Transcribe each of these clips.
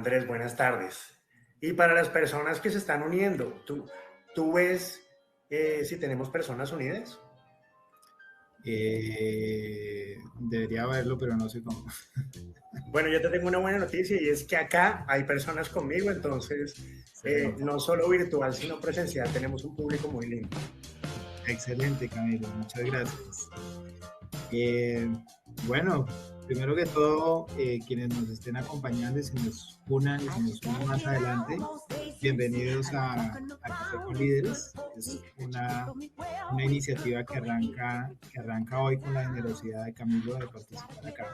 Andrés, buenas tardes. Y para las personas que se están uniendo, ¿tú ves si tenemos personas unidas? Debería haberlo, pero no sé cómo. Bueno, yo te tengo una buena noticia y es que acá hay personas conmigo, entonces Excelente, no solo virtual, sino presencial, tenemos un público muy lindo. excelente, Camilo. Muchas gracias. Eh, bueno, primero que todo, quienes nos estén acompañando y se nos unan y se nos unan más adelante, bienvenidos a Café con Líderes. Es una iniciativa que arranca hoy con la generosidad de Camilo de participar acá.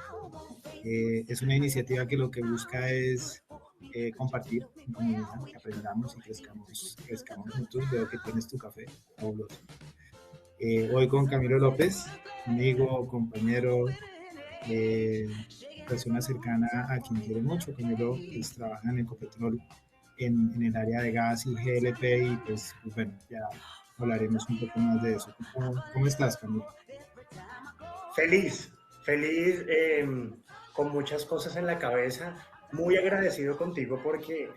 Es una iniciativa que lo que busca es compartir en comunidad, que aprendamos y crezcamos juntos. Veo que tienes tu café, fabuloso. Hoy con Camilo López, amigo, compañero, eh, persona cercana a quien quiero mucho. Camilo pues, trabaja en Ecopetrol en el área de gas y GLP y pues bueno, ya hablaremos un poco más de eso. ¿Cómo estás, Camilo? Feliz, feliz, con muchas cosas en la cabeza, muy agradecido contigo porque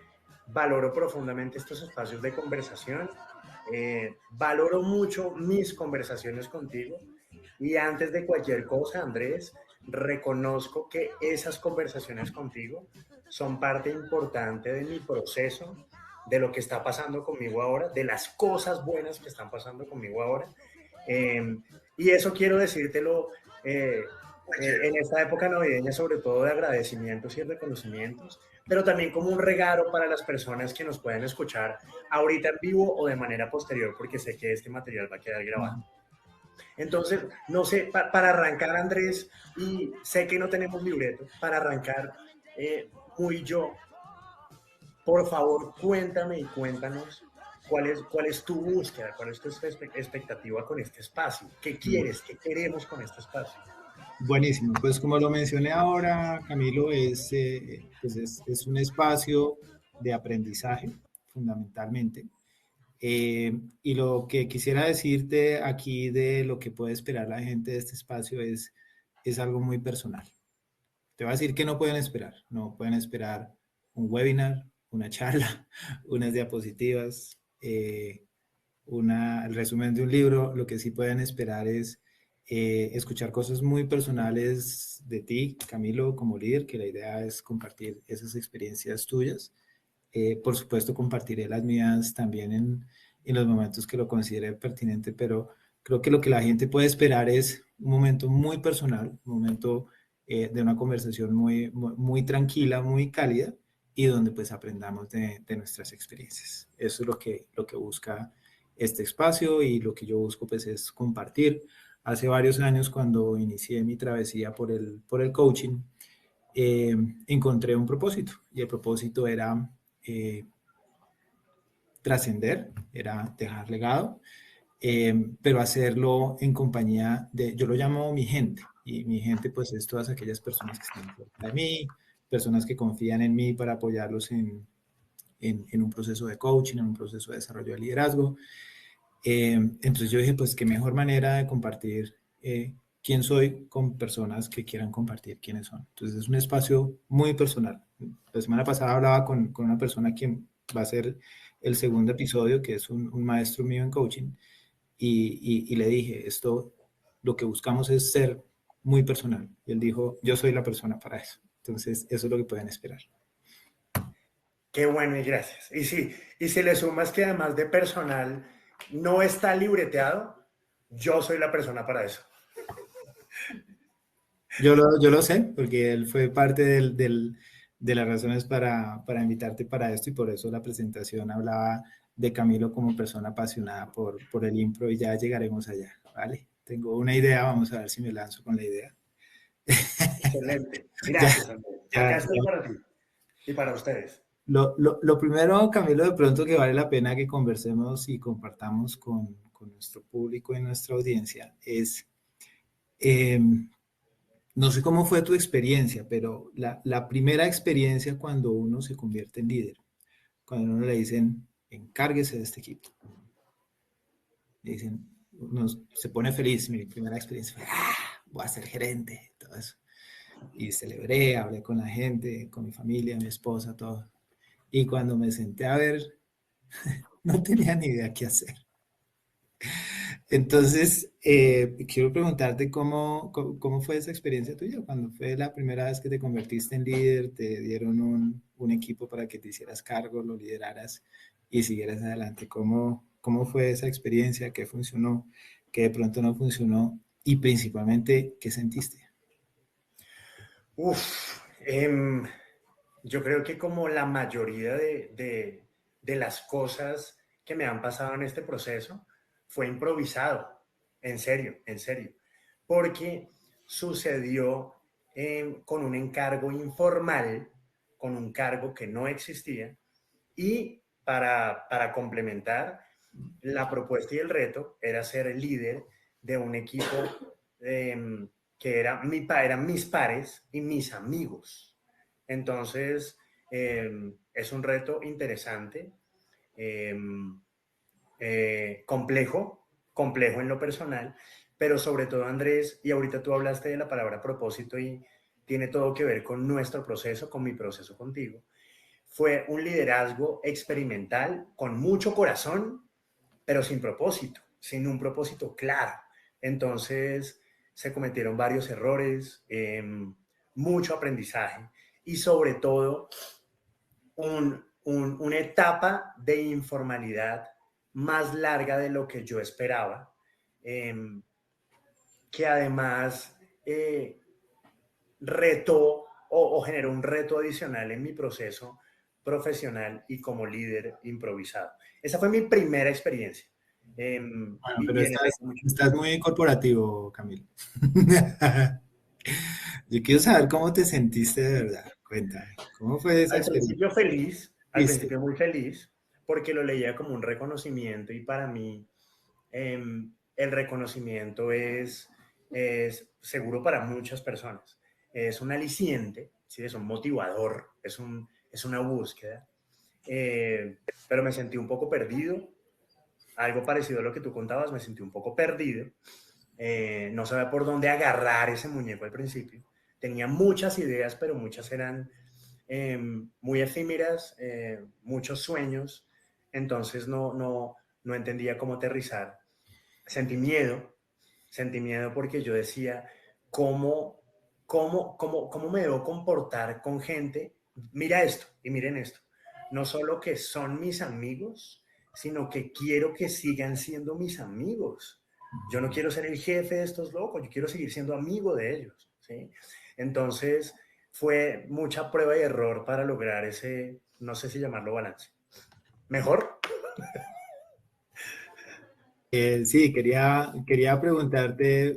valoro profundamente estos espacios de conversación, valoro mucho mis conversaciones contigo y antes de cualquier cosa, Andrés, reconozco que esas conversaciones contigo son parte importante de mi proceso, de lo que está pasando conmigo ahora, de las cosas buenas que están pasando conmigo ahora. Eh, y eso quiero decírtelo en esta época navideña, sobre todo de agradecimientos y reconocimientos, pero también como un regalo para las personas que nos pueden escuchar ahorita en vivo o de manera posterior, porque sé que este material va a quedar grabado. Entonces, no sé, para arrancar, Andrés, y sé que no tenemos libreto, para arrancar, muy yo, por favor, cuéntame y cuéntanos cuál es tu búsqueda, cuál es tu expectativa con este espacio, qué quieres, qué queremos con este espacio. Buenísimo, pues como lo mencioné ahora, Camilo, es un espacio de aprendizaje, fundamentalmente. Y lo que quisiera decirte aquí de lo que puede esperar la gente de este espacio es algo muy personal. Te voy a decir que no pueden esperar. No pueden esperar un webinar, una charla, unas diapositivas, el resumen de un libro. Lo que sí pueden esperar es escuchar cosas muy personales de ti, Camilo, como líder, que la idea es compartir esas experiencias tuyas. Por supuesto, compartiré las mías también en los momentos que lo considere pertinente, pero creo que lo que la gente puede esperar es un momento muy personal, un momento de una conversación muy tranquila, muy cálida y donde pues aprendamos de nuestras experiencias. Eso es lo que busca este espacio y lo que yo busco pues es compartir. Hace varios años cuando inicié mi travesía por el coaching, encontré un propósito y el propósito era trascender, era dejar legado, pero hacerlo en compañía de, yo lo llamo mi gente, y mi gente pues es todas aquellas personas que están cerca de mí, personas que confían en mí para apoyarlos en un proceso de coaching, en un proceso de desarrollo de liderazgo. Entonces yo dije, pues qué mejor manera de compartir quién soy con personas que quieran compartir quiénes son. Entonces es un espacio muy personal. La semana pasada hablaba con una persona quien va a ser el segundo episodio, que es un maestro mío en coaching, y le dije, esto, lo que buscamos es ser muy personal. Y él dijo, yo soy la persona para eso. Entonces eso es lo que pueden esperar. Qué bueno y gracias. Y sí, y si le sumas que además de personal no está libreteado, yo soy la persona para eso. Yo lo sé, porque él fue parte de las razones para invitarte para esto y por eso la presentación hablaba de Camilo como persona apasionada por el impro y ya llegaremos allá, ¿vale? Tengo una idea, vamos a ver si me lanzo con la idea. Excelente. Ya, Gracias, Andrés. Acá ya, estoy para ti y para ustedes. lo primero, Camilo, de pronto que vale la pena que conversemos y compartamos con nuestro público y nuestra audiencia es... no sé cómo fue tu experiencia, pero la primera experiencia cuando uno se convierte en líder, cuando uno le dicen, encárguese de este equipo, le dicen, uno se pone feliz, mi primera experiencia fue, voy a ser gerente, todo eso. y celebré, hablé con la gente, con mi familia, mi esposa, todo. Y cuando me senté a ver, no tenía ni idea qué hacer. Entonces, quiero preguntarte cómo fue esa experiencia tuya, cuando fue la primera vez que te convertiste en líder, te dieron un equipo para que te hicieras cargo, lo lideraras y siguieras adelante. ¿Cómo fue esa experiencia? ¿Qué funcionó? ¿Qué de pronto no funcionó? Y principalmente, ¿qué sentiste? Uf, yo creo que como la mayoría de las cosas que me han pasado en este proceso, fue improvisado, en serio, en serio, porque sucedió con un encargo informal, con un cargo que no existía, y para complementar, la propuesta y el reto era ser el líder de un equipo que eran mis pares y mis amigos. Entonces, es un reto interesante, eh, complejo en lo personal, pero sobre todo, Andrés, y ahorita tú hablaste de la palabra propósito y tiene todo que ver con nuestro proceso, con mi proceso contigo. Fue un liderazgo experimental con mucho corazón, pero sin propósito, sin un propósito claro. Entonces se cometieron varios errores, mucho aprendizaje y sobre todo una etapa de informalidad más larga de lo que yo esperaba, eh, que además retó o generó un reto adicional en mi proceso profesional y como líder improvisado. Esa fue mi primera experiencia. Bueno, pero Y en efecto, mucho. estás muy corporativo, Camilo. Yo quiero saber cómo te sentiste de verdad. Cuéntame, ¿cómo fue esa experiencia? Al ¿Viste? principio muy feliz, porque lo leía como un reconocimiento y para mí el reconocimiento es seguro para muchas personas. Es un aliciente, ¿sí? Es un motivador, es una búsqueda. Pero me sentí un poco perdido, algo parecido a lo que tú contabas, me sentí un poco perdido. No sabía por dónde agarrar ese muñeco al principio. Tenía muchas ideas, pero muchas eran muy efímeras, muchos sueños, entonces no entendía cómo aterrizar. Sentí miedo, sentí miedo porque yo decía, ¿cómo, cómo me debo comportar con gente? Mira esto y miren esto. No solo que son mis amigos, sino que quiero que sigan siendo mis amigos. Yo no quiero ser el jefe de estos locos, yo quiero seguir siendo amigo de ellos, ¿sí? Entonces, fue mucha prueba y error para lograr ese, no sé si llamarlo balance. ¿Mejor? Sí, quería preguntarte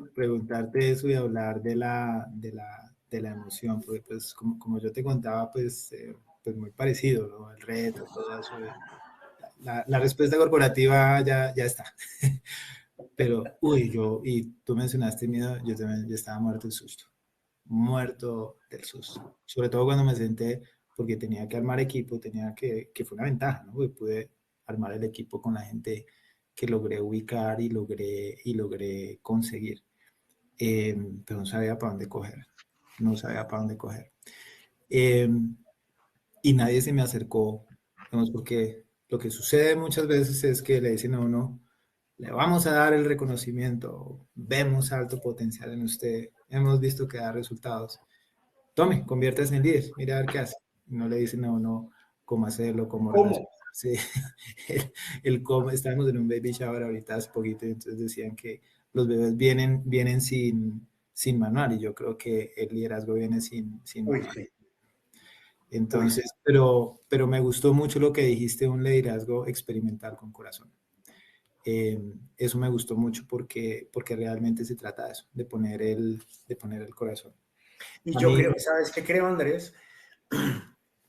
eso y hablar de la emoción, porque pues como yo te contaba, pues muy parecido, ¿no? El reto, todo eso. La respuesta corporativa ya está. Pero, y tú mencionaste miedo, yo también ya estaba muerto del susto. Sobre todo cuando me senté, porque tenía que armar equipo, que fue una ventaja, ¿no? Porque pude armar el equipo con la gente que logré ubicar y logré conseguir. Pero no sabía para dónde coger, no sabía para dónde coger. Eh, y nadie se me acercó, digamos, porque lo que sucede muchas veces es que le dicen a uno, le vamos a dar el reconocimiento, vemos alto potencial en usted, hemos visto que da resultados. Tome, conviértase en líder, mira a ver qué hace. No le dicen a uno cómo hacerlo, cómo ¿Cómo? relacionarse. El cómo, estábamos en un baby shower ahorita hace poquito, y entonces decían que los bebés vienen sin manual, y yo creo que el liderazgo viene sin Uy, manual. sí, uy, sí. Entonces, pero me gustó mucho lo que dijiste, un liderazgo experimental con corazón. Eso me gustó mucho porque realmente se trata de eso, de poner el corazón. Y A yo mí, creo, ¿sabes qué creo, Andrés?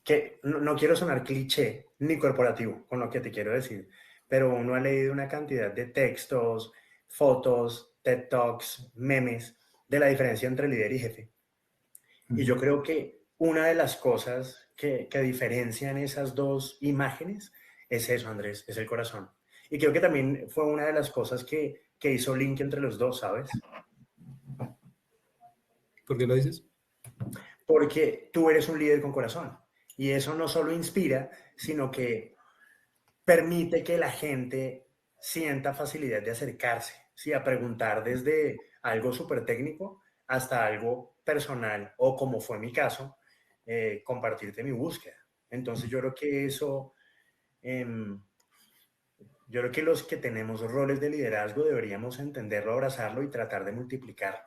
Que no quiero sonar cliché ni corporativo con lo que te quiero decir, pero uno ha leído una cantidad de textos, fotos, TED Talks, memes de la diferencia entre líder y jefe. Y yo creo que una de las cosas que diferencian esas dos imágenes es eso, Andrés, es el corazón. Y creo que también fue una de las cosas que hizo link entre los dos, ¿sabes? ¿por qué lo dices? porque tú eres un líder con corazón. Y eso no solo inspira, sino que permite que la gente sienta facilidad de acercarse, ¿sí? A preguntar desde algo súper técnico hasta algo personal o, como fue mi caso, compartirte mi búsqueda. Entonces yo creo que eso, eh, yo creo que los que tenemos roles de liderazgo deberíamos entenderlo, abrazarlo y tratar de multiplicarlo.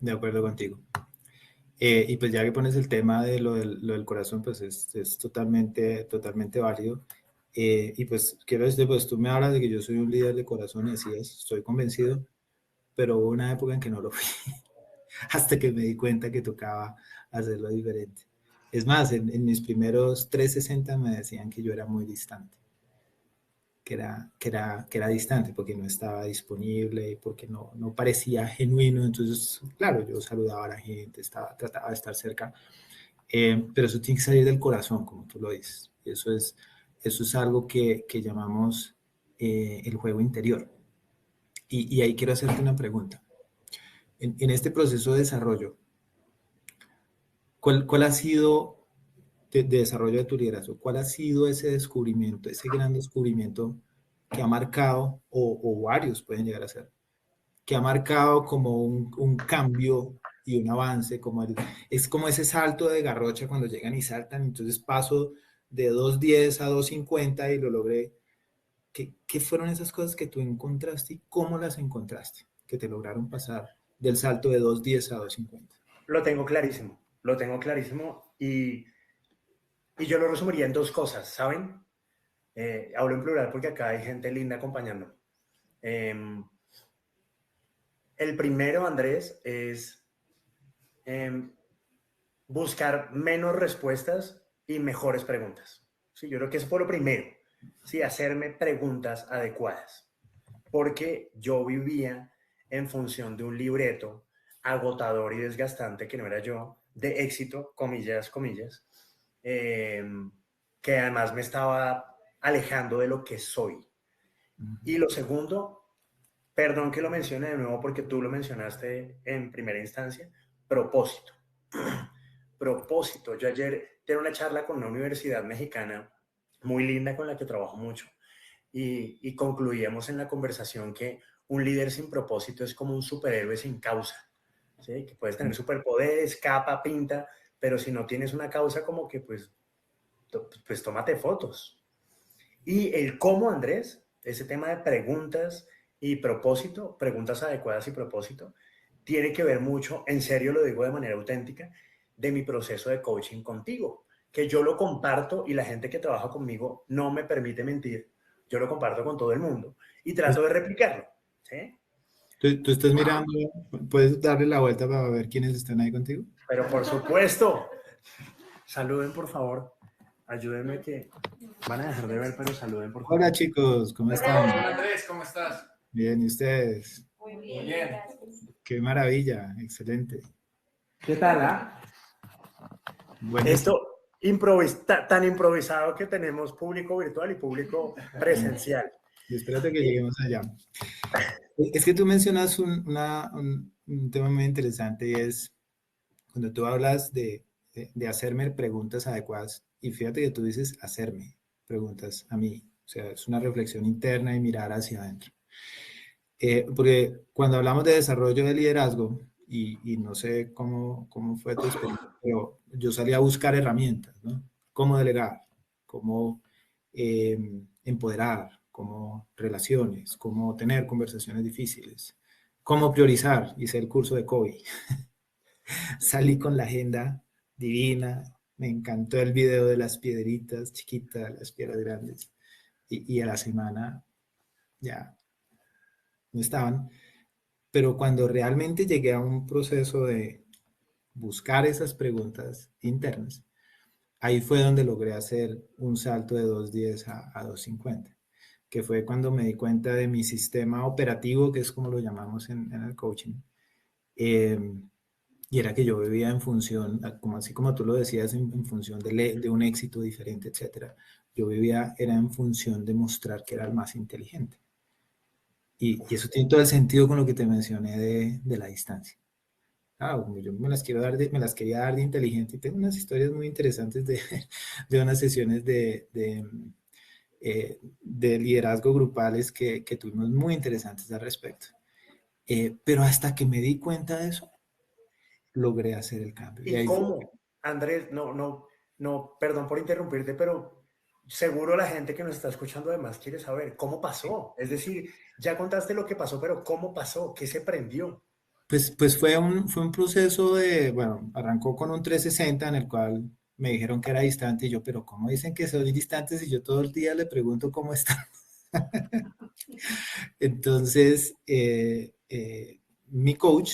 De acuerdo contigo. Y pues ya que pones el tema de lo del corazón, pues es totalmente, totalmente válido. Y pues quiero decirte, pues tú me hablas de que yo soy un líder de corazón y así es, estoy convencido, pero hubo una época en que no lo fui, hasta que me di cuenta que tocaba hacerlo diferente. Es más, en mis primeros 360 me decían que yo era muy distante, que era distante porque no estaba disponible, porque no parecía genuino. Entonces, claro, yo saludaba a la gente, trataba de estar cerca, pero eso tiene que salir del corazón, como tú lo dices. Eso es algo que llamamos el juego interior. Y ahí quiero hacerte una pregunta. En este proceso de desarrollo, ¿cuál ha sido de desarrollo de tu liderazgo? ¿Cuál ha sido ese descubrimiento, ese gran descubrimiento que ha marcado, o varios pueden llegar a ser, que ha marcado como un cambio y un avance, es como ese salto de garrocha cuando llegan y saltan, entonces paso de 2.10 a 2.50 y lo logré? ¿Qué fueron esas cosas que tú encontraste y cómo las encontraste, que te lograron pasar del salto de 2.10 a 2.50? Lo tengo clarísimo y yo lo resumiría en dos cosas, ¿saben? Hablo en plural porque acá hay gente linda acompañándome. El primero, Andrés, es buscar menos respuestas y mejores preguntas. Sí, yo creo que eso fue lo primero. Sí, hacerme preguntas adecuadas. Porque yo vivía en función de un libreto agotador y desgastante que no era yo, de éxito, comillas, comillas, que además me estaba alejando de lo que soy. Y lo segundo, perdón que lo mencione de nuevo porque tú lo mencionaste en primera instancia, propósito. Propósito. Yo ayer tenía una charla con una universidad mexicana muy linda con la que trabajo mucho y concluíamos en la conversación que un líder sin propósito es como un superhéroe sin causa, ¿sí? Que puedes tener superpoderes, capa, pinta, pero si no tienes una causa como que pues tómate fotos. Y el cómo, Andrés, ese tema de preguntas y propósito, preguntas adecuadas y propósito, tiene que ver mucho, en serio lo digo de manera auténtica, de mi proceso de coaching contigo, que yo lo comparto y la gente que trabaja conmigo no me permite mentir. Yo lo comparto con todo el mundo y trato de replicarlo, ¿sí? Tú estás mirando, ¿puedes darle la vuelta para ver quiénes están ahí contigo? Pero por supuesto, saluden por favor, ayúdenme que van a dejar de ver, pero saluden por favor. Hola chicos, ¿cómo están? Hola Andrés, ¿cómo estás? Bien, ¿y ustedes? Muy bien. Qué maravilla, excelente. ¿Qué tal? Ah? Buenísimo. Esto tan improvisado que tenemos público virtual y público presencial. Y espérate que lleguemos allá. Es que tú mencionas un tema muy interesante y es cuando tú hablas de hacerme preguntas adecuadas, y fíjate que tú dices hacerme preguntas a mí, o sea, es una reflexión interna y mirar hacia adentro. Porque cuando hablamos de desarrollo de liderazgo, y no sé cómo fue tu experiencia, pero yo salí a buscar herramientas, ¿no? Cómo delegar, cómo empoderar, cómo relaciones, cómo tener conversaciones difíciles, cómo priorizar. Hice el curso de Kobe. Salí con la agenda divina, me encantó el video de las piedritas chiquitas, las piedras grandes, y a la semana ya no estaban. Pero cuando realmente llegué a un proceso de buscar esas preguntas internas, ahí fue donde logré hacer un salto de 2.10 a 2.50, que fue cuando me di cuenta de mi sistema operativo, que es como lo llamamos en el coaching. Y era que yo vivía en función, como así como tú lo decías, en función de un éxito diferente, etcétera. Yo vivía, era en función de mostrar que era el más inteligente. Y eso tiene todo el sentido con lo que te mencioné de la distancia. yo me las quiero dar me las quería dar de inteligente y tengo unas historias muy interesantes de unas sesiones de liderazgo grupales que tuvimos muy interesantes al respecto. Pero hasta que me di cuenta de eso, logré hacer el cambio. Y ¿Y ahí fue. cómo? Andrés, no, perdón por interrumpirte, pero seguro la gente que nos está escuchando además quiere saber cómo pasó. Es decir, ya contaste lo que pasó, pero ¿cómo pasó? ¿Qué se prendió? Pues fue un proceso bueno, arrancó con un 360 en el cual me dijeron que era distante y yo, pero ¿cómo dicen que soy distante si yo todo el día le pregunto cómo está? Entonces, mi coach,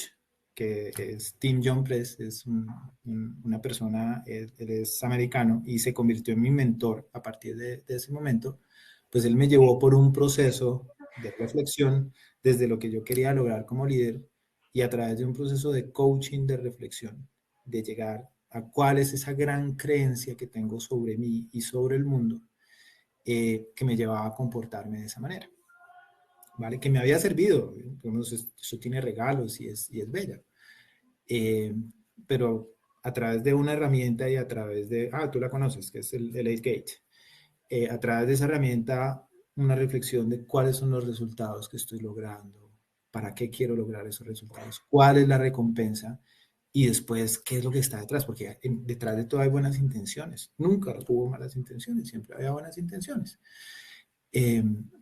que es Tim John Press, es una persona, él es americano y se convirtió en mi mentor a partir de ese momento, pues él me llevó por un proceso de reflexión desde lo que yo quería lograr como líder y a través de un proceso de coaching de reflexión, de llegar a cuál es esa gran creencia que tengo sobre mí y sobre el mundo que me llevaba a comportarme de esa manera. ¿Vale? Que me había servido, digamos, eso tiene regalos y es bella. Pero a través de una herramienta y a través tú la conoces, que es el 8-Gate. A través de esa herramienta, una reflexión de cuáles son los resultados que estoy logrando, para qué quiero lograr esos resultados, cuál es la recompensa y después qué es lo que está detrás, porque detrás de todo hay buenas intenciones. Nunca hubo malas intenciones, siempre había buenas intenciones.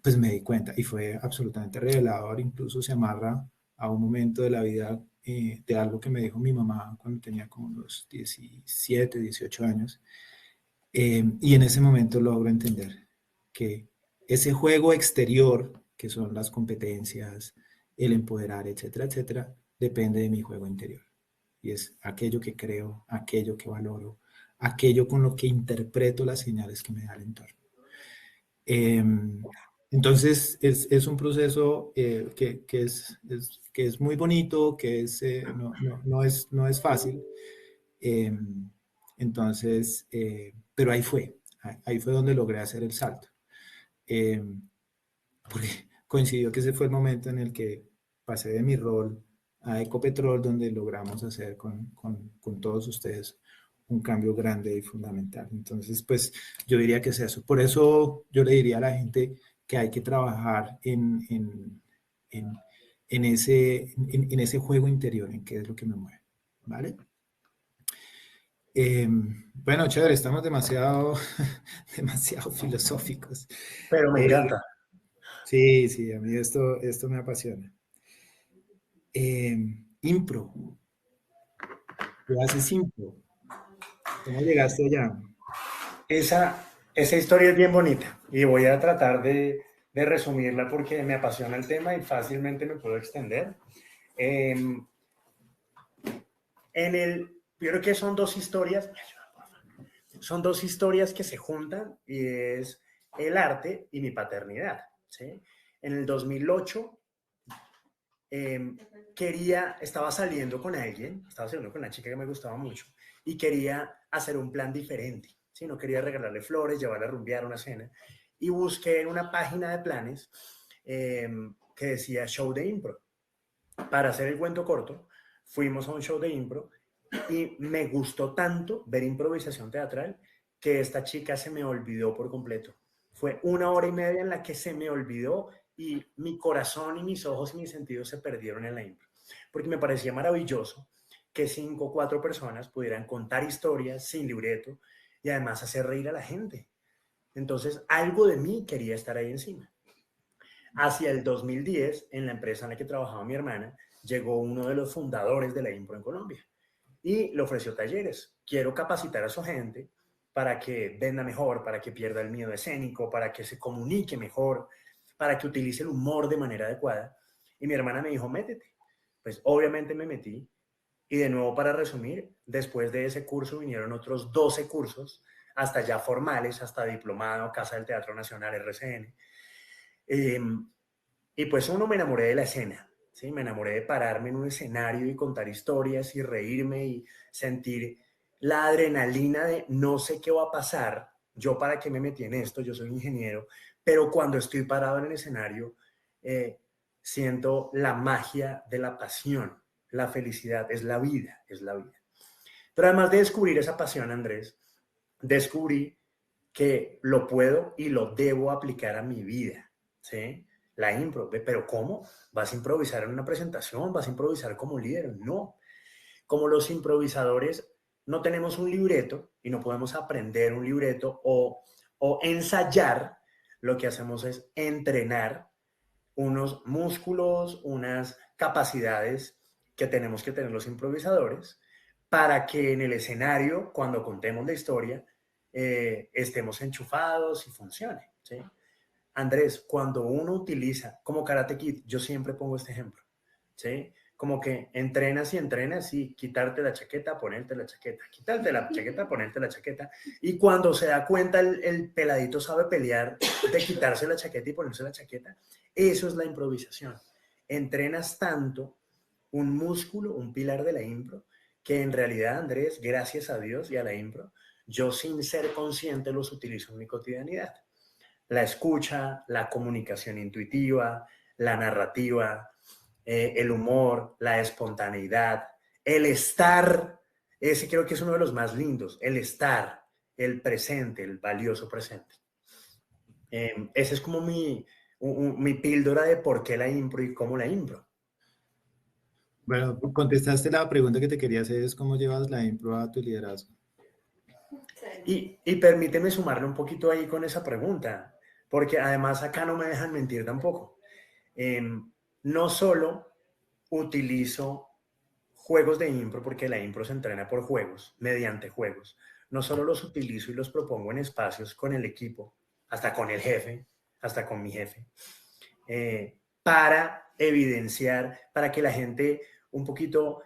Pues me di cuenta y fue absolutamente revelador, incluso se amarra a un momento de la vida de algo que me dijo mi mamá cuando tenía como unos 17, 18 años, y en ese momento logro entender que ese juego exterior, que son las competencias, el empoderar, etcétera, etcétera, depende de mi juego interior, y es aquello que creo, aquello que valoro, aquello con lo que interpreto las señales que me da el entorno. Entonces, es un proceso que es muy bonito, no es fácil. Entonces, pero ahí fue donde logré hacer el salto. Porque coincidió que ese fue el momento en el que pasé de mi rol a Ecopetrol, donde logramos hacer con todos ustedes un cambio grande y fundamental. Entonces, pues yo diría que es eso. Por eso yo le diría a la gente que hay que trabajar en ese juego interior, en qué es lo que me mueve. ¿Vale? Bueno, chévere, estamos demasiado filosóficos. Pero me encanta. Sí, a mí esto me apasiona. Impro. ¿Qué haces impro? ¿Cómo llegaste allá? Esa historia es bien bonita y voy a tratar de resumirla porque me apasiona el tema y fácilmente me puedo extender. Yo creo que son dos historias que se juntan y es el arte y mi paternidad. ¿Sí? En el 2008 estaba saliendo con una chica que me gustaba mucho y quería hacer un plan diferente. ¿Sí? No quería regalarle flores, llevarla a rumbear una cena. Y busqué en una página de planes que decía show de impro. Para hacer el cuento corto, fuimos a un show de impro y me gustó tanto ver improvisación teatral que esta chica se me olvidó por completo. Fue 1 hora y media en la que se me olvidó y mi corazón y mis ojos y mis sentidos se perdieron en la impro. Porque me parecía maravilloso que 5 o 4 personas pudieran contar historias sin libreto y además hacer reír a la gente. Entonces, algo de mí quería estar ahí encima. Hacia el 2010, en la empresa en la que trabajaba mi hermana, llegó uno de los fundadores de la impro en Colombia y le ofreció talleres. Quiero capacitar a su gente para que venda mejor, para que pierda el miedo escénico, para que se comunique mejor, para que utilice el humor de manera adecuada. Y mi hermana me dijo, métete. Pues obviamente me metí. Y de nuevo, para resumir, después de ese curso vinieron otros 12 cursos, hasta ya formales, hasta diplomado, Casa del Teatro Nacional, RCN. Y pues me enamoré de la escena. ¿Sí? Me enamoré de pararme en un escenario y contar historias y reírme y sentir la adrenalina de no sé qué va a pasar, yo para qué me metí en esto, yo soy ingeniero, pero cuando estoy parado en el escenario, siento la magia de la pasión, la felicidad, es la vida, es la vida. Pero además de descubrir esa pasión, Andrés, descubrí que lo puedo y lo debo aplicar a mi vida, ¿sí? La impro, pero ¿cómo? ¿Vas a improvisar en una presentación? ¿Vas a improvisar como líder? No. Como los improvisadores no tenemos un libreto y no podemos aprender un libreto o ensayar, lo que hacemos es entrenar unos músculos, unas capacidades que tenemos que tener los improvisadores para que en el escenario, cuando contemos la historia, estemos enchufados y funcione, ¿sí? Andrés, cuando uno utiliza, como Karate Kid, yo siempre pongo este ejemplo, ¿sí? Como que entrenas y quitarte la chaqueta, ponerte la chaqueta, quitarte la chaqueta, ponerte la chaqueta. Y cuando se da cuenta el peladito sabe pelear de quitarse la chaqueta y ponerse la chaqueta, eso es la improvisación. Entrenas tanto un músculo, un pilar de la impro, que en realidad, Andrés, gracias a Dios y a la impro, yo sin ser consciente los utilizo en mi cotidianidad. La escucha, la comunicación intuitiva, la narrativa, el humor, la espontaneidad, el estar, ese creo que es uno de los más lindos, el estar, el presente, el valioso presente. Ese es como mi píldora de por qué la impro y cómo la impro. Bueno, contestaste la pregunta que te quería hacer, es cómo llevas la impro a tu liderazgo. Y permíteme sumarle un poquito ahí con esa pregunta, porque además acá no me dejan mentir tampoco. No solo utilizo juegos de impro, porque la impro se entrena por juegos, mediante juegos. No solo los utilizo y los propongo en espacios con el equipo, hasta con el jefe, hasta con mi jefe, para evidenciar, para que la gente un poquito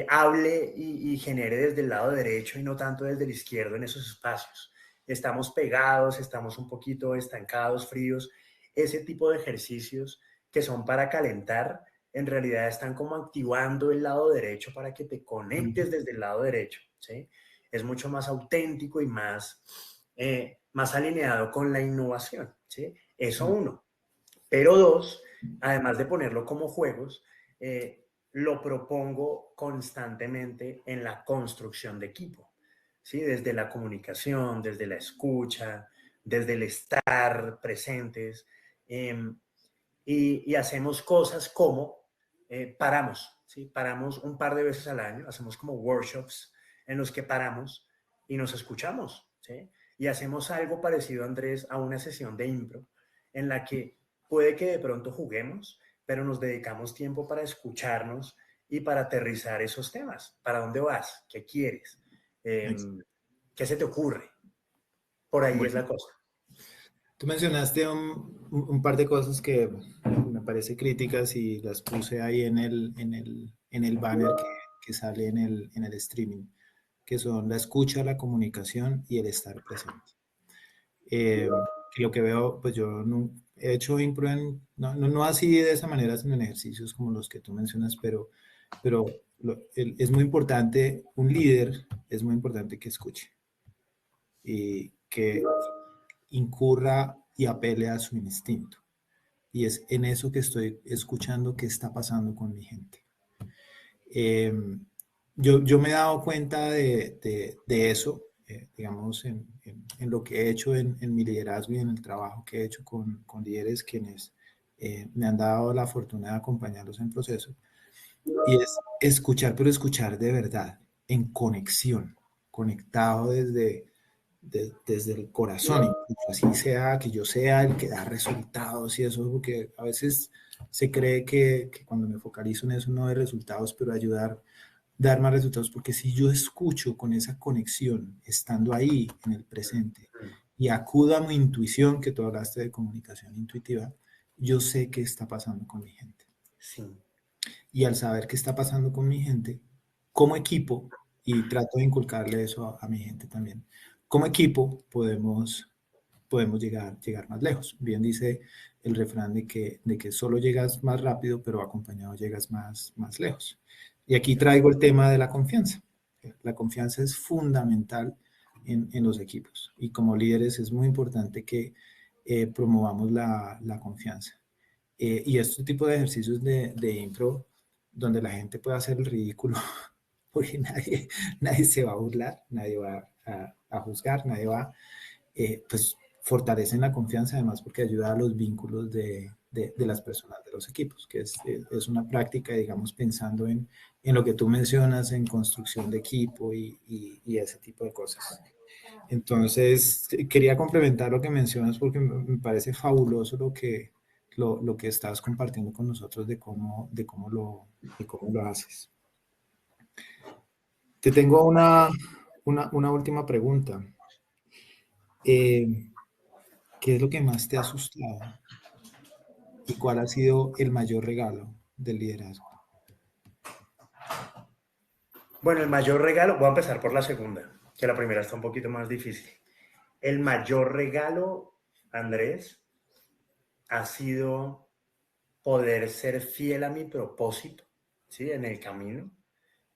hable y genere desde el lado derecho y no tanto desde el izquierdo en esos espacios. Estamos pegados, estamos un poquito estancados, fríos. Ese tipo de ejercicios que son para calentar, en realidad están como activando el lado derecho para que te conectes desde el lado derecho, ¿sí? Es mucho más auténtico y más alineado con la innovación, ¿sí? Eso uno. Pero dos, además de ponerlo como juegos, lo propongo constantemente en la construcción de equipo, ¿sí? Desde la comunicación, desde la escucha, desde el estar presentes, y hacemos cosas como paramos, ¿sí? Paramos un par de veces al año, hacemos como workshops en los que paramos y nos escuchamos, ¿sí? Y hacemos algo parecido, Andrés, a una sesión de impro en la que puede que de pronto juguemos, pero nos dedicamos tiempo para escucharnos y para aterrizar esos temas. ¿Para dónde vas? ¿Qué quieres? ¿Qué se te ocurre? Por ahí es Bueno, la cosa. tú mencionaste un par de cosas que me parece críticas y las puse ahí en el banner que sale en el streaming, que son la escucha, la comunicación y el estar presente. Que lo que veo, pues yo no, he hecho impro no así de esa manera, sino en ejercicios como los que tú mencionas, pero es muy importante, un líder es muy importante que escuche y que incurra y apele a su instinto. Y es en eso que estoy escuchando qué está pasando con mi gente. Eh, yo me he dado cuenta de eso, digamos, en lo que he hecho en mi liderazgo y en el trabajo que he hecho con líderes quienes me han dado la fortuna de acompañarlos en proceso. Y es escuchar, pero escuchar de verdad, en conexión, conectado desde el corazón, incluso así sea que yo sea el que da resultados y eso, porque a veces se cree que cuando me focalizo en eso no hay resultados, pero ayudar, dar más resultados, porque si yo escucho con esa conexión, estando ahí en el presente, y acudo a mi intuición, que tú hablaste de comunicación intuitiva, yo sé qué está pasando con mi gente. Sí. Y al saber qué está pasando con mi gente, como equipo, y trato de inculcarle eso a mi gente también, como equipo podemos llegar más lejos. Bien dice el refrán de que solo llegas más rápido, pero acompañado llegas más lejos. Y aquí traigo el tema de la confianza. La confianza es fundamental en los equipos y como líderes es muy importante que promovamos la confianza. Y este tipo de ejercicios de impro donde la gente pueda hacer el ridículo, porque nadie se va a burlar, nadie va a juzgar, nadie va, pues fortalecen la confianza además porque ayuda a los vínculos de las personas de los equipos, que es una práctica, digamos, pensando en lo que tú mencionas, en construcción de equipo y ese tipo de cosas. Entonces, quería complementar lo que mencionas porque me parece fabuloso lo que estás compartiendo con nosotros de cómo lo haces. Te tengo una última pregunta. ¿Qué es lo que más te ha asustado? ¿Y cuál ha sido el mayor regalo del liderazgo? Bueno, el mayor regalo, voy a empezar por la segunda, que la primera está un poquito más difícil. El mayor regalo, Andrés, ha sido poder ser fiel a mi propósito, ¿sí? En el camino,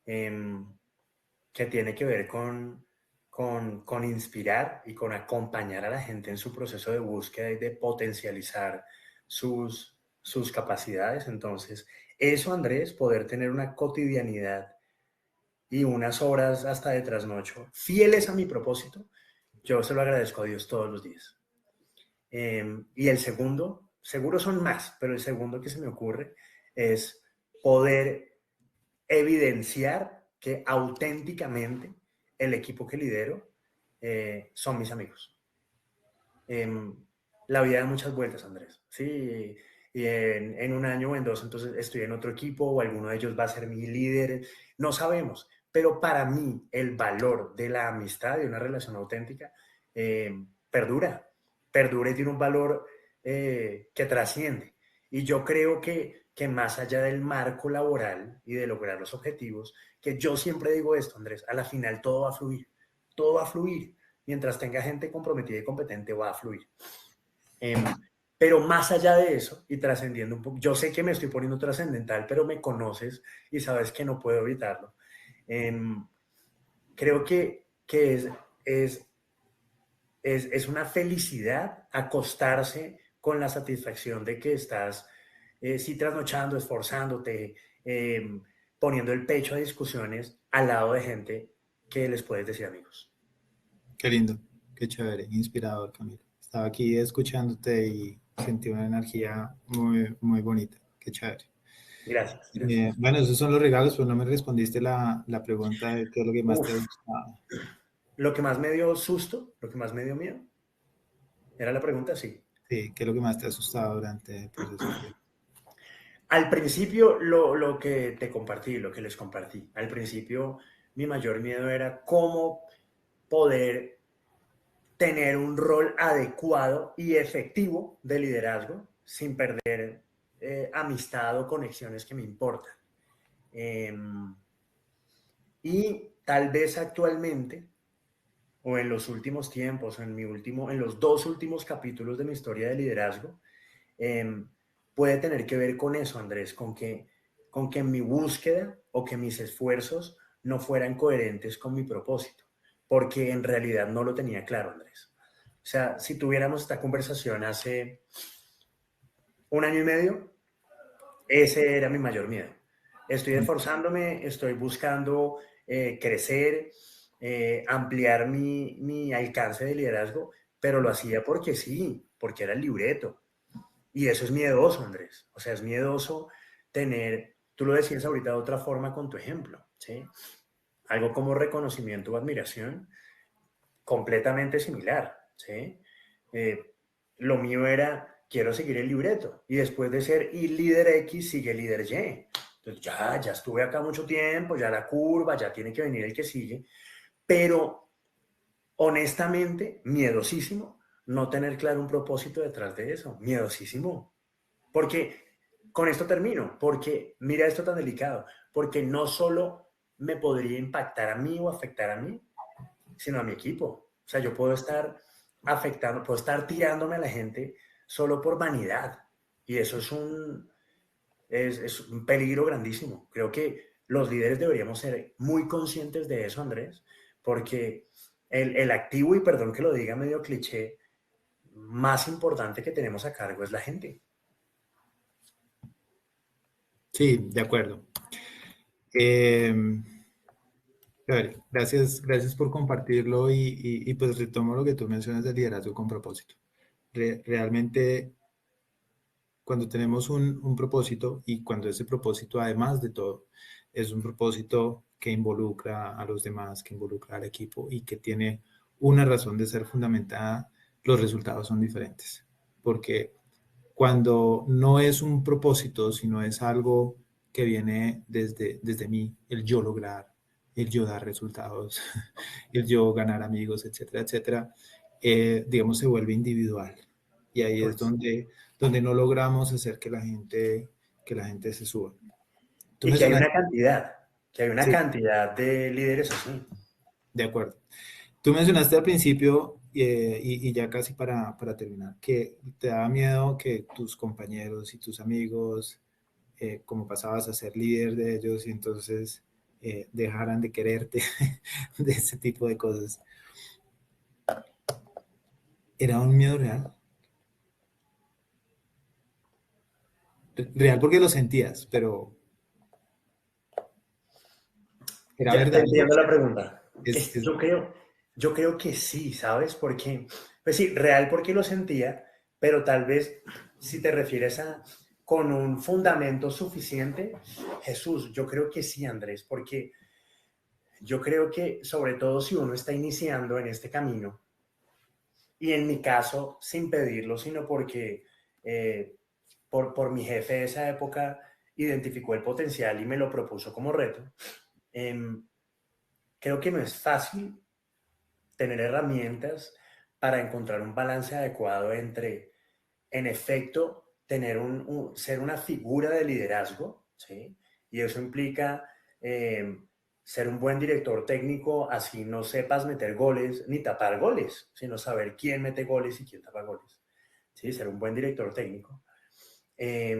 que tiene que ver con inspirar y con acompañar a la gente en su proceso de búsqueda y de potencializar sus capacidades. Entonces, eso, Andrés, poder tener una cotidianidad y unas horas hasta de trasnocho fieles a mi propósito, yo se lo agradezco a Dios todos los días. Y el segundo, seguro son más, pero el segundo que se me ocurre es poder evidenciar que auténticamente el equipo que lidero son mis amigos. La vida da muchas vueltas, Andrés. Sí, y en un año o en dos, entonces estoy en otro equipo o alguno de ellos va a ser mi líder. No sabemos, pero para mí el valor de la amistad, de una relación auténtica, perdura. Perdura y tiene un valor que trasciende. Y yo creo que más allá del marco laboral y de lograr los objetivos, que yo siempre digo esto, Andrés, a la final todo va a fluir. Todo va a fluir. Mientras tenga gente comprometida y competente, va a fluir. Pero más allá de eso, y trascendiendo un poco, yo sé que me estoy poniendo trascendental, pero me conoces y sabes que no puedo evitarlo. Creo que es una felicidad acostarse con la satisfacción de que estás, sí, trasnochando, esforzándote, poniendo el pecho a discusiones al lado de gente que les puedes decir amigos. Qué lindo, qué chévere, inspirador, Camilo. Estaba aquí escuchándote y sentí una energía muy, muy bonita. Qué chévere. Gracias, gracias. Bueno, esos son los regalos, pero no me respondiste la pregunta de qué es lo que más te ha Uf, gustado. lo que más me dio susto, lo que más me dio miedo, era la pregunta, sí. Sí, qué es lo que más te ha asustado durante el proceso. Al principio, lo que te compartí, lo que les compartí, al principio mi mayor miedo era cómo poder tener un rol adecuado y efectivo de liderazgo sin perder amistad o conexiones que me importan. Eh, y tal vez actualmente, o en los últimos tiempos, en los dos últimos capítulos de mi historia de liderazgo, eh, puede tener que ver con eso, Andrés, con que mi búsqueda o que mis esfuerzos no fueran coherentes con mi propósito, porque en realidad no lo tenía claro, Andrés. O sea, si tuviéramos esta conversación hace un año y medio, ese era mi mayor miedo. Estoy esforzándome, estoy buscando crecer, ampliar mi alcance de liderazgo, pero lo hacía porque sí, porque era el libreto. Y eso es miedoso, Andrés. O sea, es miedoso tener, tú lo decías ahorita de otra forma con tu ejemplo, ¿sí? Algo como reconocimiento o admiración completamente similar, ¿sí? Lo mío era, quiero seguir el libreto. Y después de ser y líder X, sigue líder Y. Entonces ya estuve acá mucho tiempo, ya la curva, ya tiene que venir el que sigue. Pero honestamente, miedosísimo no tener claro un propósito detrás de eso. Miedosísimo. Porque, con esto termino, porque mira esto tan delicado, porque no solo me podría impactar a mí o afectar a mí, sino a mi equipo. O sea, yo puedo estar afectando, puedo estar tirándome a la gente solo por vanidad. Y eso es un peligro grandísimo. Creo que los líderes deberíamos ser muy conscientes de eso, Andrés, porque el activo, y perdón que lo diga medio cliché, más importante que tenemos a cargo es la gente. Sí, de acuerdo. Eh, a ver, gracias por compartirlo y pues retomo lo que tú mencionas del liderazgo con propósito. Realmente cuando tenemos un propósito y cuando ese propósito, además de todo, es un propósito que involucra a los demás, que involucra al equipo y que tiene una razón de ser fundamentada, los resultados son diferentes. Porque cuando no es un propósito, sino es algo que viene desde mí, el yo lograr, el yo dar resultados, el yo ganar amigos, etcétera, etcétera, digamos, se vuelve individual. Y ahí es Pues, donde no logramos hacer que la gente se suba. Tú y mencionaste, que hay una sí, cantidad de líderes así. de acuerdo. Tú mencionaste al principio, y ya casi para terminar, que te daba miedo que tus compañeros y tus amigos, como pasabas a ser líder de ellos y entonces dejaran de quererte, de ese tipo de cosas. Era un miedo real. Real porque lo sentías, pero era Ya te verdadero. entiendo la pregunta. Es, es, Yo creo que sí, ¿sabes? Porque, pues sí, real porque lo sentía, pero tal vez si te refieres a con un fundamento suficiente, Jesús, yo creo que sí, Andrés, porque yo creo que sobre todo si uno está iniciando en este camino, y en mi caso, sin pedirlo, sino porque eh, por mi jefe de esa época identificó el potencial y me lo propuso como reto, em, creo que no es fácil tener herramientas para encontrar un balance adecuado entre, en efecto, ser una figura de liderazgo, ¿sí? Y eso implica eh, ser un buen director técnico, así no sepas meter goles ni tapar goles, sino saber quién mete goles y quién tapa goles, ¿sí? Ser un buen director técnico. Eh,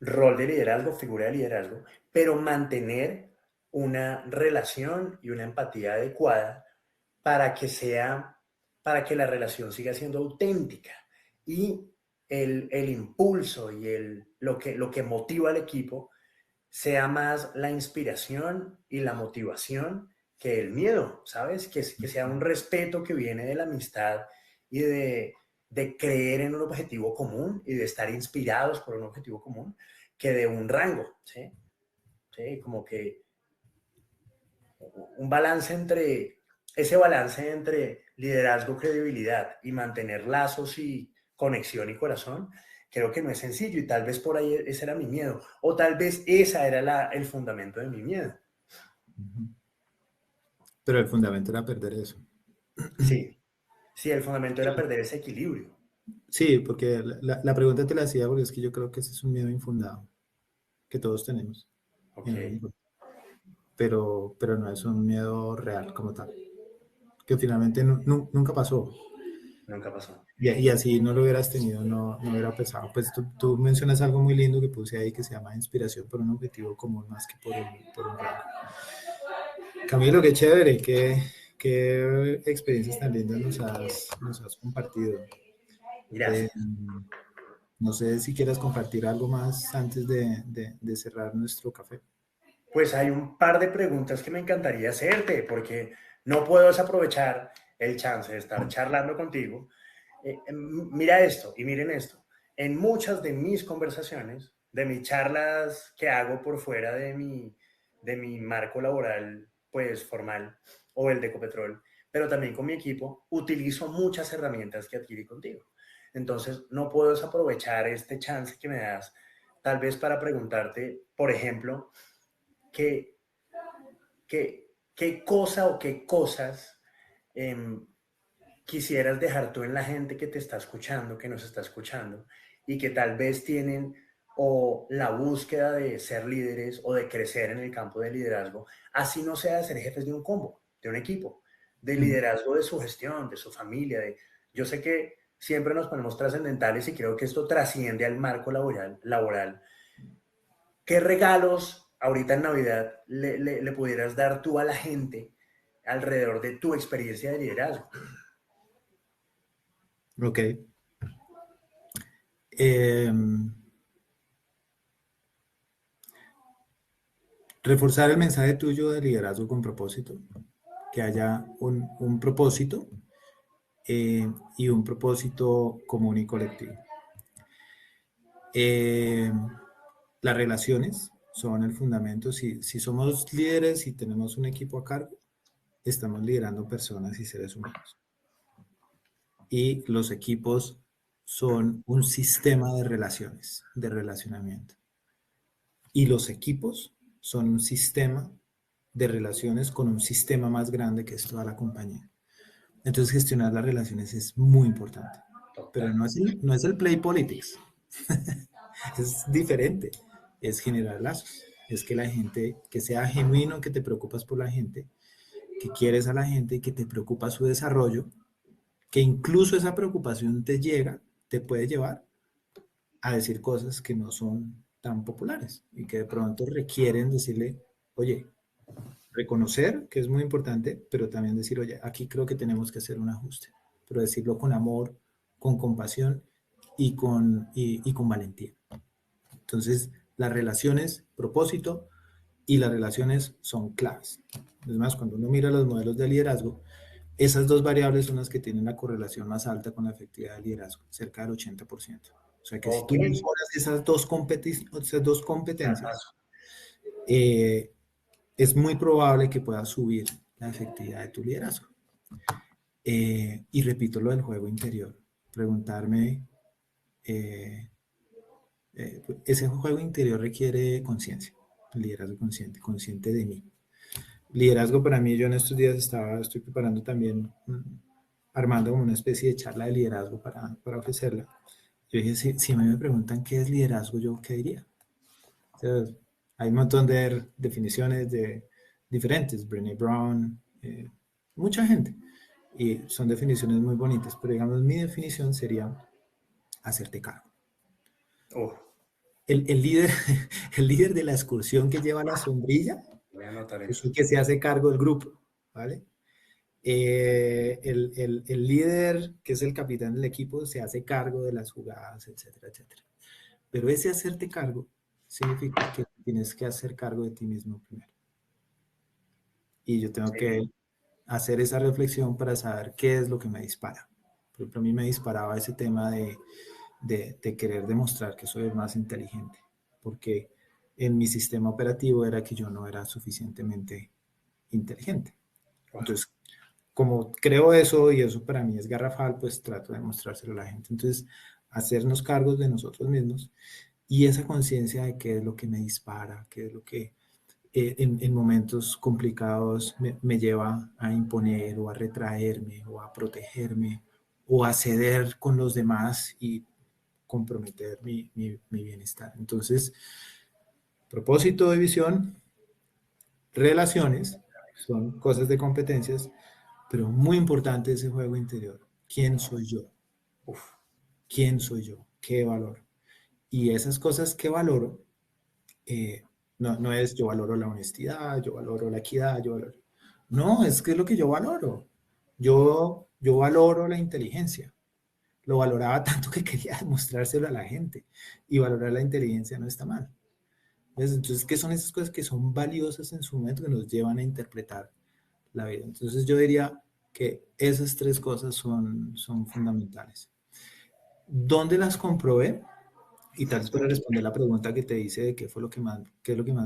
Rol de liderazgo, figura de liderazgo, pero mantener una relación y una empatía adecuada para que sea, para que la relación siga siendo auténtica y el impulso y lo que motiva al equipo sea más la inspiración y la motivación que el miedo, ¿sabes? Que sea un respeto que viene de la amistad y de creer en un objetivo común y de estar inspirados por un objetivo común, que de un rango, ¿sí? ¿Sí? Como que un balance entre, ese balance entre liderazgo, credibilidad y mantener lazos y conexión y corazón, creo que no es sencillo y tal vez por ahí ese era mi miedo o tal vez esa era el fundamento de mi miedo. pero el fundamento era perder eso. Sí, sí, el fundamento era perder ese equilibrio. Sí, porque la pregunta te la hacía porque es que yo creo que ese es un miedo infundado que todos tenemos Ok, en algún punto, pero no es un miedo real como tal, que finalmente nunca pasó. nunca pasó. Y así no lo hubieras tenido, no hubiera pesado. Pues tú mencionas algo muy lindo que puse ahí que se llama inspiración por un objetivo común más que por un rango. Camilo, qué chévere, qué experiencias tan lindas nos has compartido. Eh, Gracias. no sé si quieras compartir algo más antes de cerrar nuestro café. Pues hay un par de preguntas que me encantaría hacerte porque no puedo desaprovechar el chance de estar charlando contigo. Mira esto y miren esto. En muchas de mis conversaciones, de mis charlas que hago por fuera de mi marco laboral, pues formal, o el de Ecopetrol, pero también con mi equipo, utilizo muchas herramientas que adquirí contigo. Entonces, no puedo desaprovechar este chance que me das, tal vez para preguntarte, por ejemplo, qué, qué cosa o qué cosas eh, quisieras dejar tú en la gente que te está escuchando, que nos está escuchando, y que tal vez tienen o la búsqueda de ser líderes o de crecer en el campo de liderazgo, así no sea de ser jefes de un combo, de un equipo, de liderazgo de su gestión, de su familia. Yo sé que siempre nos ponemos trascendentales y creo que esto trasciende al marco laboral. ¿Qué regalos ahorita en Navidad le pudieras dar tú a la gente alrededor de tu experiencia de liderazgo? Ok. Eh, Reforzar el mensaje tuyo de liderazgo con propósito, que haya un propósito y un propósito común y colectivo. Las relaciones son el fundamento. Si somos líderes y tenemos un equipo a cargo, estamos liderando personas y seres humanos. Y los equipos son un sistema de relaciones, de relacionamiento. Y los equipos son un sistema de relaciones con un sistema más grande que es toda la compañía. Entonces gestionar las relaciones es muy importante. Pero no es el play politics. Es diferente. Es generar lazos. Es que la gente, que sea genuino, que te preocupas por la gente, que quieres a la gente y que te preocupa su desarrollo, que incluso esa preocupación te puede llevar a decir cosas que no son tan populares y que de pronto requieren decirle, oye, reconocer que es muy importante, pero también decir, oye, aquí creo que tenemos que hacer un ajuste, pero decirlo con amor, con compasión y con valentía. Entonces, las relaciones, propósito y las relaciones son claves. Es más, cuando uno mira los modelos de liderazgo, esas dos variables son las que tienen la correlación más alta con la efectividad del liderazgo, cerca del 80%. O sea que si tú mejoras esas dos competencias, es muy probable que puedas subir la efectividad de tu liderazgo. Y repito lo del juego interior. Preguntarme, ese juego interior requiere conciencia, liderazgo consciente de mí. Liderazgo para mí, yo en estos días estoy preparando también, armando una especie de charla de liderazgo para ofrecerla. Yo dije, si a mí me preguntan qué es liderazgo, ¿yo qué diría? O sea, hay un montón de definiciones diferentes, Brené Brown, mucha gente, y son definiciones muy bonitas, pero digamos, mi definición sería hacerte cargo. El líder de la excursión que lleva la sombrilla es el que se hace cargo del grupo, ¿vale? El líder, que es el capitán del equipo, se hace cargo de las jugadas, etcétera, etcétera. Pero ese hacerte cargo significa que tienes que hacer cargo de ti mismo primero. Y yo tengo que hacer esa reflexión para saber qué es lo que me dispara. Por ejemplo, a mí me disparaba ese tema de querer demostrar que soy el más inteligente, porque en mi sistema operativo era que yo no era suficientemente inteligente. Entonces, como creo eso y eso para mí es garrafal, pues trato de mostrárselo a la gente. Entonces, hacernos cargos de nosotros mismos y esa conciencia de qué es lo que me dispara, qué es lo que en momentos complicados me lleva a imponer o a retraerme o a protegerme o a ceder con los demás y comprometer mi bienestar. Entonces, propósito de visión, relaciones, son cosas de competencias, pero muy importante ese juego interior. ¿Quién soy yo? ¿Quién soy yo? ¿Qué valoro? Y esas cosas que valoro, no es yo valoro la honestidad, yo valoro la equidad, no, es que es lo que yo valoro. Yo valoro la inteligencia. Lo valoraba tanto que quería demostrárselo a la gente. Y valorar la inteligencia no está mal. Entonces, ¿qué son esas cosas que son valiosas en su momento que nos llevan a interpretar la vida? Entonces, yo diría que esas tres cosas son fundamentales. ¿Dónde las comprobé? Y tal vez para responder la pregunta que te hice de qué es lo que más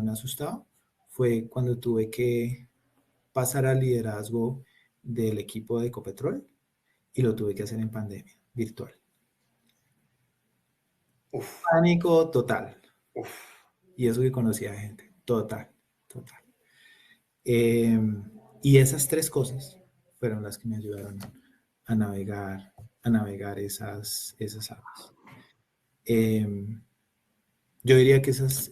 me ha asustado, fue cuando tuve que pasar al liderazgo del equipo de Ecopetrol y lo tuve que hacer en pandemia, virtual. Pánico total. Y eso que conocía de gente, total. Y esas tres cosas fueron las que me ayudaron a navegar esas aguas. Yo diría que esas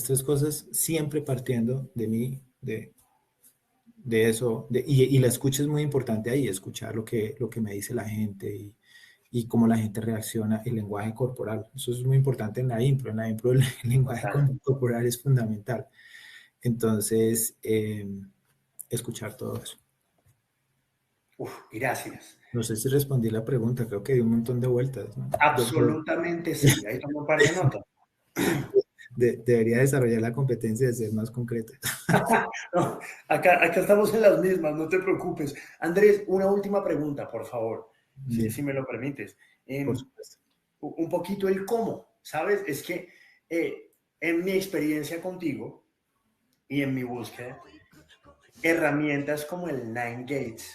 tres cosas, siempre partiendo de mí, de eso, y la escucha es muy importante ahí, escuchar lo que me dice la gente y cómo la gente reacciona, el lenguaje corporal. Eso es muy importante en la impro. En la impro el lenguaje corporal es fundamental. Entonces, escuchar todo eso. Gracias. No sé si respondí la pregunta, creo que di un montón de vueltas, ¿no? Absolutamente sí, ahí tomo un par de notas. debería desarrollar la competencia de ser más concreta. No, acá estamos en las mismas, no te preocupes. Andrés, una última pregunta, por favor, si me lo permites. Por supuesto. Un poquito el cómo, ¿sabes? Es que en mi experiencia contigo y en mi búsqueda, herramientas como el Nine Gates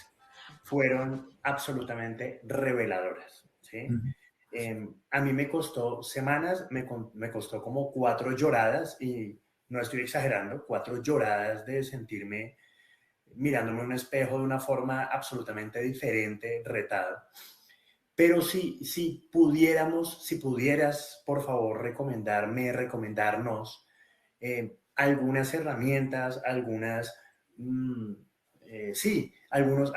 fueron absolutamente reveladoras, ¿sí? Ujú. A mí me costó semanas, me costó como 4 lloradas, y no estoy exagerando, 4 lloradas de sentirme mirándome en un espejo de una forma absolutamente diferente, retado. Pero si pudiéramos, si pudieras, por favor, recomendarnos algunas herramientas, sí, algunos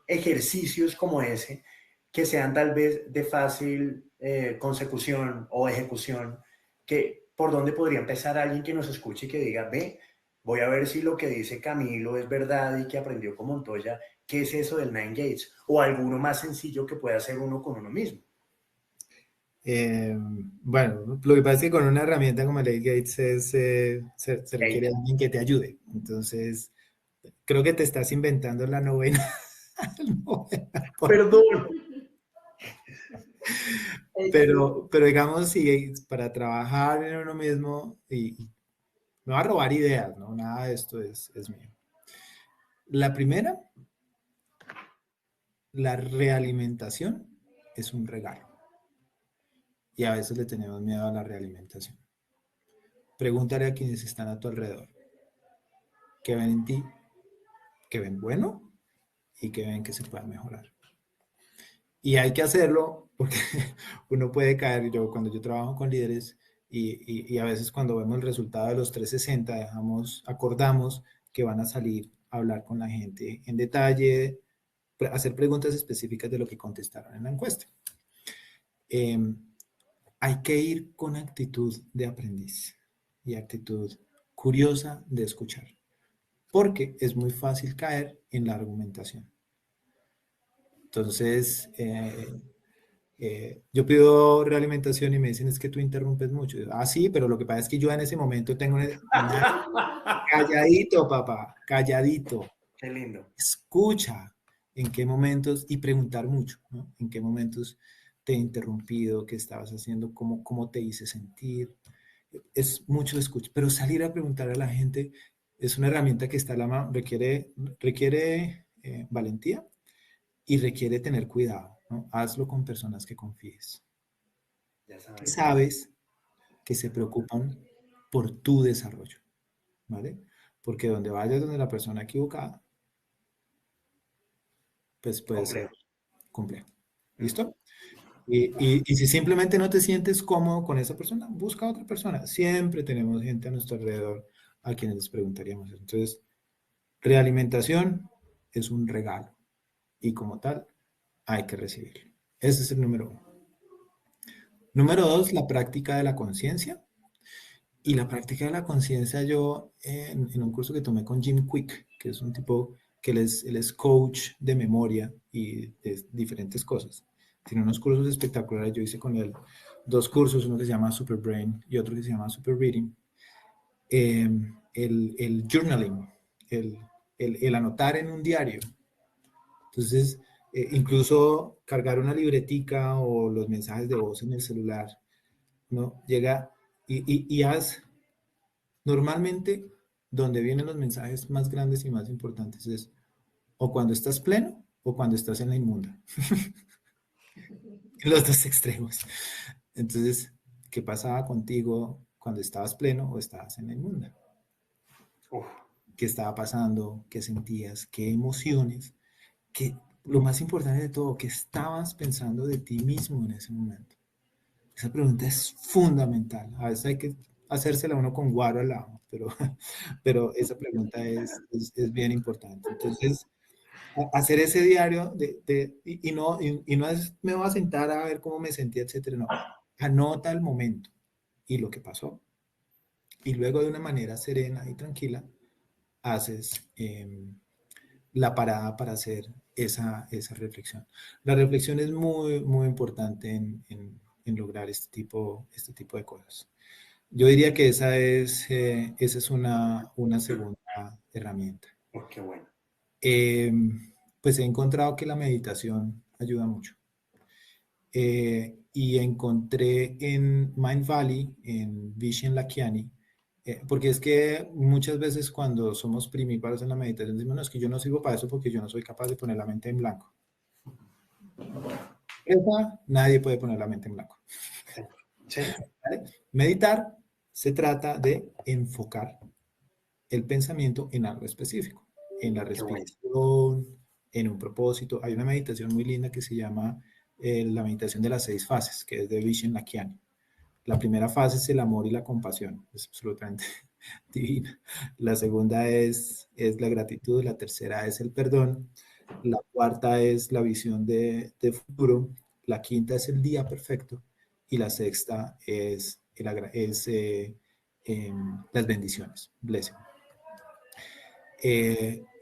ejercicios como ese, que sean tal vez de fácil consecución o ejecución, que por dónde podría empezar alguien que nos escuche y que diga, ve, voy a ver si lo que dice Camilo es verdad y que aprendió con Montoya. ¿Qué es eso del Nine Gates? O alguno más sencillo que pueda hacer uno con uno mismo. Bueno, lo que pasa es que con una herramienta como el Gates se requiere Hey, alguien que te ayude. Entonces, creo que te estás inventando la novena. novena perdón. pero digamos, si para trabajar en uno mismo, y no va a robar ideas, ¿no? Nada de esto es mío. La primera, la realimentación es un regalo. Y a veces le tenemos miedo a la realimentación. Pregúntale a quienes están a tu alrededor. ¿Qué ven en ti? ¿Qué ven bueno? ¿Y qué ven que se pueda mejorar? Y hay que hacerlo porque uno puede caer. Cuando yo trabajo con líderes y a veces cuando vemos el resultado de los 360, acordamos que van a salir a hablar con la gente en detalle, hacer preguntas específicas de lo que contestaron en la encuesta. Hay que ir con actitud de aprendiz y actitud curiosa de escuchar, porque es muy fácil caer en la argumentación. Entonces, yo pido realimentación y me dicen, es que tú interrumpes mucho. Sí, pero lo que pasa es que yo en ese momento tengo una... Calladito, papá, calladito. Qué lindo. Escucha en qué momentos, y preguntar mucho, ¿no? En qué momentos te he interrumpido, qué estabas haciendo, cómo te hice sentir. Es mucho escucha, pero salir a preguntar a la gente es una herramienta que está a la mano, requiere valentía y requiere tener cuidado, ¿no? Hazlo con personas que confíes, Ya que saben. sabes que se preocupan por tu desarrollo, ¿vale? Porque donde vayas donde la persona equivocada, pues puede ser Complejo. complejo. Mm. ¿Listo? Y si simplemente no te sientes cómodo con esa persona, busca a otra persona. Siempre tenemos gente a nuestro alrededor a quienes les preguntaríamos eso. Entonces, realimentación es un regalo y como tal hay que recibirlo. Ese es el número uno. Número dos, la práctica de la conciencia. Y la práctica de la conciencia, yo en un curso que tomé con Jim Quick, que es un tipo que él es coach de memoria y de diferentes cosas. Tiene unos cursos espectaculares. Yo hice con él 2 cursos, uno que se llama Super Brain y otro que se llama Super Reading. El journaling, el, el anotar en un diario. Entonces, incluso cargar una libretica o los mensajes de voz en el celular, ¿no? Llega y haz. Normalmente, donde vienen los mensajes más grandes y más importantes es o cuando estás pleno o cuando estás en la inmunda. En los dos extremos. Entonces, ¿qué pasaba contigo cuando estabas pleno o estabas en la inmunda? Uf, ¿Qué estaba pasando? ¿Qué sentías? ¿Qué emociones? Lo más importante de todo, ¿qué estabas pensando de ti mismo en ese momento? Esa pregunta es fundamental. A veces hay que hacérsela uno con guaro al lado, pero esa pregunta es bien importante. Entonces, hacer ese diario y no es me voy a sentar a ver cómo me sentí, etcétera. No, anota el momento y lo que pasó. Y luego de una manera serena y tranquila, haces la parada para hacer esa reflexión. La reflexión es muy, muy importante lograr este tipo de cosas. Yo diría que esa es una segunda herramienta. Oh, qué bueno. Pues he encontrado que la meditación ayuda mucho. Y encontré en Mind Valley, en Vishen Lakhiani, porque es que muchas veces cuando somos primíparos en la meditación decimos, no, es que yo no sirvo para eso porque yo no soy capaz de poner la mente en blanco. Nadie puede poner la mente en blanco. Sí. ¿Vale? Meditar se trata de enfocar el pensamiento en algo específico, en la respiración, en un propósito. Hay una meditación muy linda que se llama la meditación de las 6 fases, que es de Vishen Lakhiani. La primera fase es el amor y la compasión, es absolutamente divina. La segunda es la gratitud, la tercera es el perdón, la cuarta es la visión de futuro, la quinta es el día perfecto y la sexta es las bendiciones, blessing.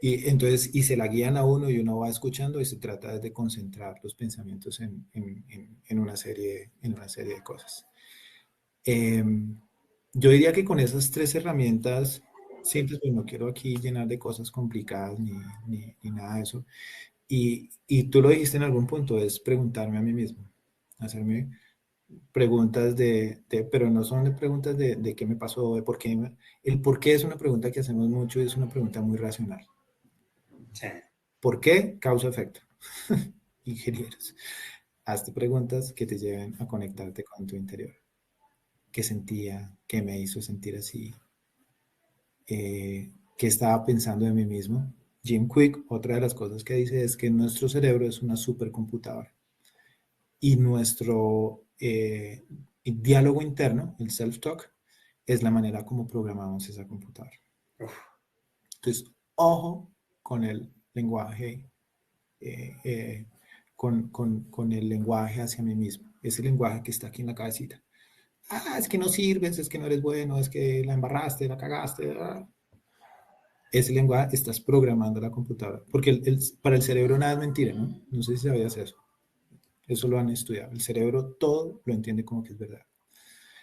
Y entonces, y se la guían a uno y uno va escuchando y se trata de concentrar los pensamientos en una serie de cosas. Yo diría que con esas 3 herramientas simples, pues no quiero aquí llenar de cosas complicadas ni nada de eso. Y tú lo dijiste en algún punto, es preguntarme a mí mismo, hacerme preguntas pero no son preguntas de qué me pasó, de por qué. El por qué es una pregunta que hacemos mucho y es una pregunta muy racional. Sí. ¿Por qué? Causa-efecto. Ingenieros. Hazte preguntas que te lleven a conectarte con tu interior. ¿Qué sentía? ¿Qué me hizo sentir así? ¿Qué estaba pensando de mí mismo? Jim Quick, otra de las cosas que dice es que nuestro cerebro es una supercomputadora y nuestro diálogo interno, el self-talk, es la manera como programamos esa computadora. Uf. Entonces, ojo con el lenguaje, con el lenguaje hacia mí mismo, ese lenguaje que está aquí en la cabecita. Es que no sirves, es que no eres bueno, es que la embarraste, la cagaste. Ese lenguaje estás programando la computadora, porque para el cerebro nada es mentira, ¿no? No sé si sabías eso. Eso lo han estudiado. El cerebro todo lo entiende como que es verdad.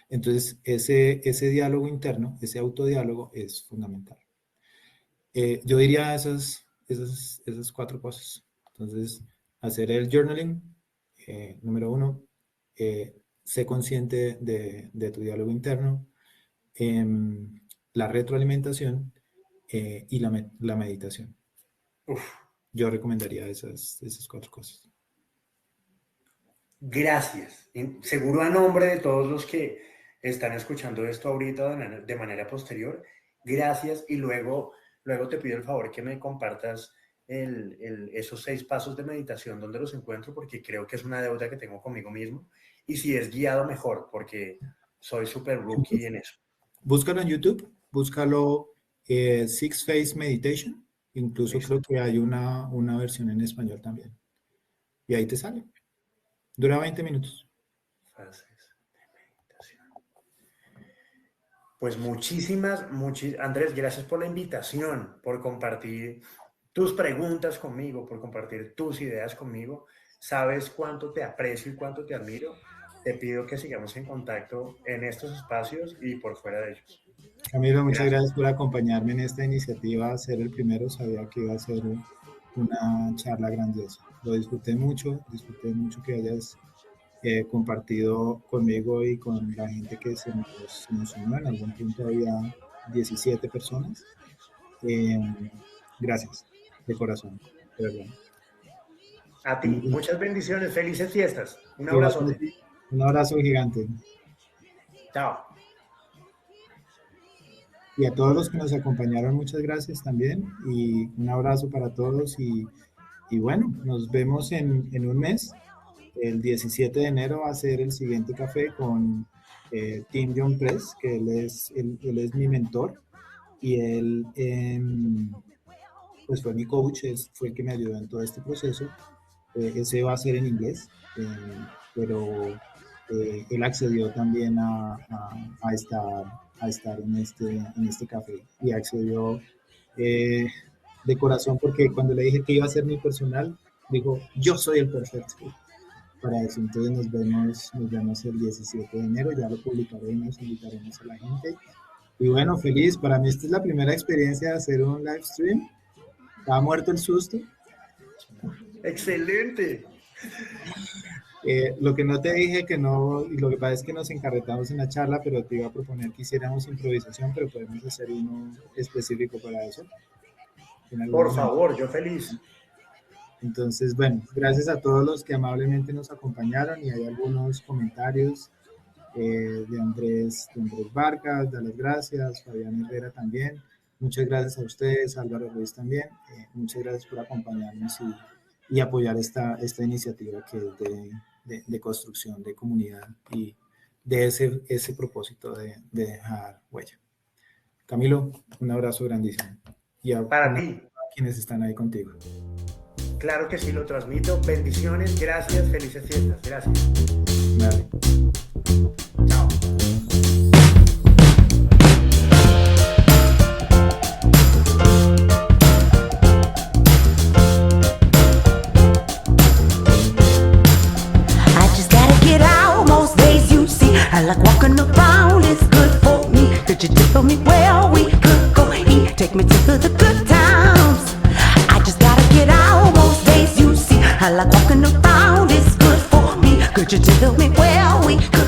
Entonces, ese diálogo interno, ese autodiálogo es fundamental. Yo diría esas 4 cosas. Entonces, hacer el journaling, número 1, sé consciente de tu diálogo interno, la retroalimentación y la meditación. Uf. Yo recomendaría esas 4 cosas. Gracias. Seguro a nombre de todos los que están escuchando esto ahorita de manera posterior, gracias. Y luego te pido el favor que me compartas esos 6 pasos de meditación donde los encuentro, porque creo que es una deuda que tengo conmigo mismo. Y si es guiado, mejor, porque soy súper rookie en eso. Búscalo en YouTube, búscalo Six Phase Meditation. Incluso Listo. creo que hay una versión en español también. Y ahí te sale. Dura 20 minutos. Fases de meditación. Pues Andrés, gracias por la invitación, por compartir tus preguntas conmigo, por compartir tus ideas conmigo. Sabes cuánto te aprecio y cuánto te admiro. Te pido que sigamos en contacto en estos espacios y por fuera de ellos. Camilo, muchas gracias por acompañarme en esta iniciativa. Ser el primero, sabía que iba a ser una charla grandiosa. Lo disfruté mucho que hayas compartido conmigo y con la gente que se nos unió. En algún punto había 17 personas. Gracias, de corazón, de verdad. A ti, muchas bendiciones, felices fiestas. Un abrazote. Un abrazo gigante. Chao. Y a todos los que nos acompañaron, muchas gracias también. Y un abrazo para todos. Y bueno, nos vemos en un mes. El 17 de enero va a ser el siguiente café con Tim John Press, que él es mi mentor. Y él pues fue mi coach, fue el que me ayudó en todo este proceso. Ese va a ser en inglés, pero él accedió también a estar en este café y accedió de corazón porque cuando le dije que iba a ser mi personal, dijo, yo soy el perfecto. para eso. Entonces nos vemos el 17 de enero, ya lo publicaremos, invitaremos a la gente. Y bueno, feliz, para mí esta es la primera experiencia de hacer un live stream. Estaba muerto el susto. Excelente. Lo que no te dije que no, y lo que pasa es que nos encarretamos en la charla, pero te iba a proponer que hiciéramos improvisación, pero podemos hacer uno específico para eso. Por favor, yo feliz. Entonces, bueno, gracias a todos los que amablemente nos acompañaron y hay algunos comentarios de Andrés Vargas, de las gracias, Fabián Herrera también. Muchas gracias a ustedes, Álvaro Ruiz también. Muchas gracias por acompañarnos y apoyar esta iniciativa que es de construcción de comunidad y de ese propósito de dejar huella. Camilo, un abrazo grandísimo. Y para ti. A quienes están ahí contigo. Claro que sí, lo transmito. Bendiciones, gracias, felices fiestas. Gracias. Dale. Chao. I like walking around, it's good for me. Could you tell me where we could go eat? Take me to the good times. I just gotta get out most days, you see. I like walking around, it's good for me. Could you tell me where we could